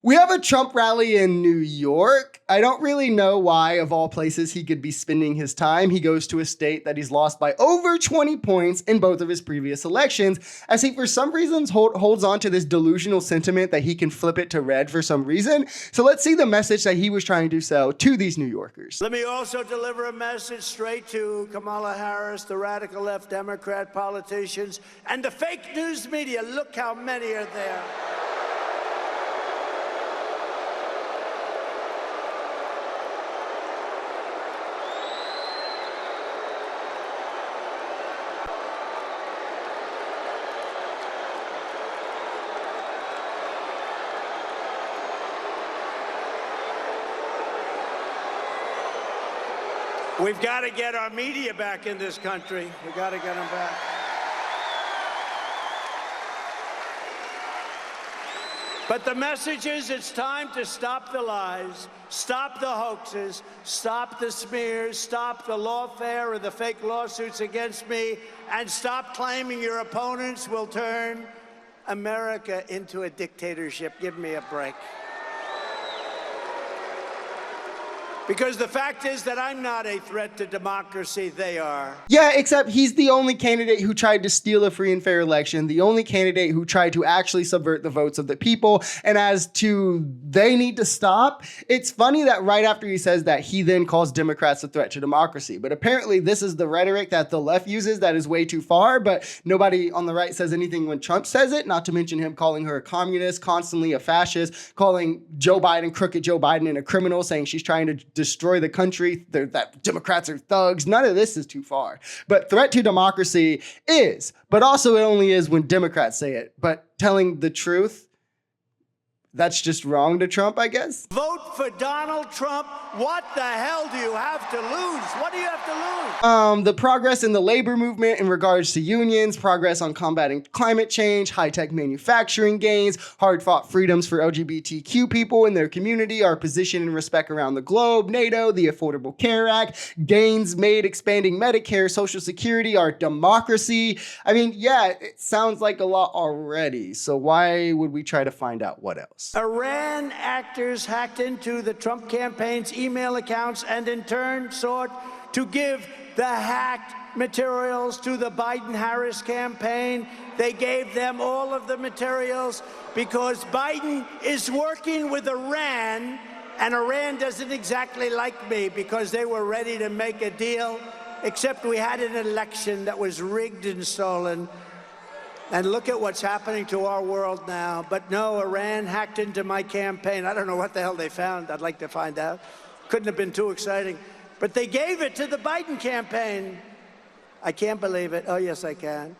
We have a Trump rally in New York. I don't really know why, of all places, he could be spending his time. He goes to a state that he's lost by over 20 points in both of his previous elections, as he, for some reasons, holds on to this delusional sentiment that he can flip it to red for some reason. So let's see the message that he was trying to sell to these New Yorkers. Let me also deliver a message straight to Kamala Harris, the radical left Democrat politicians, and the fake news media. Look how many are there. We've got to get our media back in this country. We've got to get them back. But the message is it's time to stop the lies, stop the hoaxes, stop the smears, stop the lawfare and the fake lawsuits against me, and stop claiming your opponents will turn America into a dictatorship. Give me a break. Because the fact is that I'm not a threat to democracy, they are. Yeah, except he's the only candidate who tried to steal a free and fair election, the only candidate who tried to actually subvert the votes of the people. And as to they need to stop, it's funny that right after he says that, he then calls Democrats a threat to democracy. But apparently this is the rhetoric that the left uses that is way too far, but nobody on the right says anything when Trump says it, not to mention him calling her a communist, constantly a fascist, calling Joe Biden, crooked Joe Biden, and a criminal, saying she's trying to destroy the country, that Democrats are thugs. None of this is too far. But threat to democracy is, but also it only is when Democrats say it. But telling the truth, that's just wrong to Trump, I guess. Vote for Donald Trump. What the hell do you have to lose? What do you have to lose? The progress in the labor movement in regards to unions, progress on combating climate change, high-tech manufacturing gains, hard-fought freedoms for LGBTQ people in their community, our position and respect around the globe, NATO, the Affordable Care Act, gains made expanding Medicare, Social Security, our democracy. I mean, yeah, it sounds like a lot already. So why would we try to find out what else? Iran actors hacked into the Trump campaign's email accounts and in turn sought to give the hacked materials to the Biden-Harris campaign. They gave them all of the materials because Biden is working with Iran, and Iran doesn't exactly like me because they were ready to make a deal, except we had an election that was rigged and stolen. And look at what's happening to our world now. But no, Iran hacked into my campaign. I don't know what the hell they found. I'd like to find out. Couldn't have been too exciting. But they gave it to the Biden campaign. I can't believe it. Oh, yes, I can.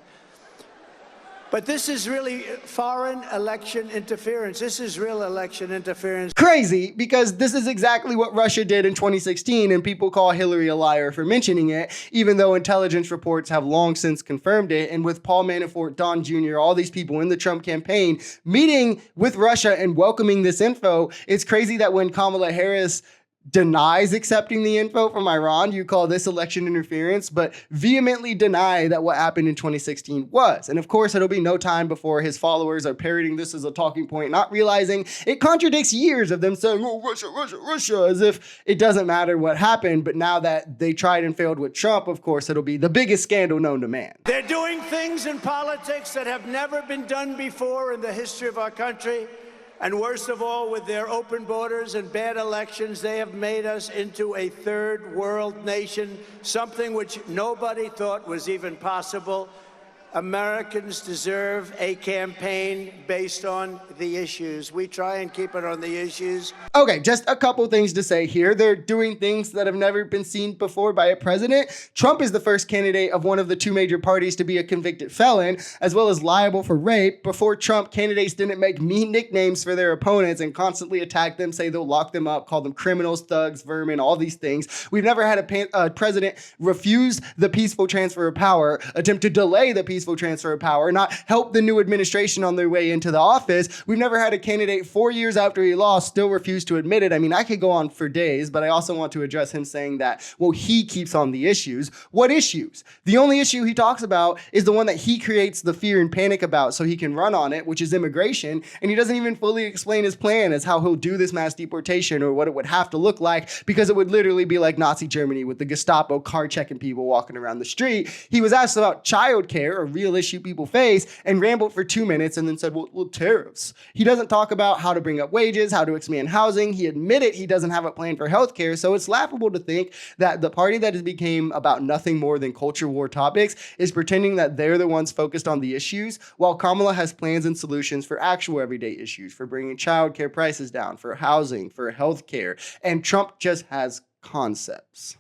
But this is really foreign election interference. This is real election interference. Crazy, because this is exactly what Russia did in 2016, and people call Hillary a liar for mentioning it, even though intelligence reports have long since confirmed it. And with Paul Manafort, Don Jr., all these people in the Trump campaign meeting with Russia and welcoming this info, it's crazy that when Kamala Harris denies accepting the info from Iran, you call this election interference, but vehemently deny that what happened in 2016 was. And of course, it'll be no time before his followers are parroting this as a talking point, not realizing it contradicts years of them saying, oh, Russia, Russia, Russia, as if it doesn't matter what happened. But now that they tried and failed with Trump, of course, it'll be the biggest scandal known to man. They're doing things in politics that have never been done before in the history of our country. And worst of all, with their open borders and bad elections, they have made us into a third world nation, something which nobody thought was even possible. Americans deserve a campaign based on the issues. We try and keep it on the issues. Okay, just a couple things to say here. They're doing things that have never been seen before by a president. Trump is the first candidate of one of the two major parties to be a convicted felon, as well as liable for rape. Before Trump, candidates didn't make mean nicknames for their opponents and constantly attack them, say they'll lock them up, call them criminals, thugs, vermin, all these things. We've never had a president refuse the peaceful transfer of power, attempt to delay the peaceful peaceful transfer of power, not help the new administration on their way into the office. We've never had a candidate 4 years after he lost still refuse to admit it. I mean, I could go on for days, but I also want to address him saying that, well, he keeps on the issues. What issues? The only issue he talks about is the one that he creates the fear and panic about so he can run on it, which is immigration. And he doesn't even fully explain his plan as how he'll do this mass deportation or what it would have to look like, because it would literally be like Nazi Germany with the Gestapo car checking people walking around the street. He was asked about childcare, a real issue people face, and rambled for 2 minutes and then said, well, tariffs. He doesn't talk about how to bring up wages, how to expand housing. He admitted he doesn't have a plan for healthcare. So it's laughable to think that the party that has become about nothing more than culture war topics is pretending that they're the ones focused on the issues, while Kamala has plans and solutions for actual everyday issues, for bringing childcare prices down, for housing, for healthcare, and Trump just has concepts.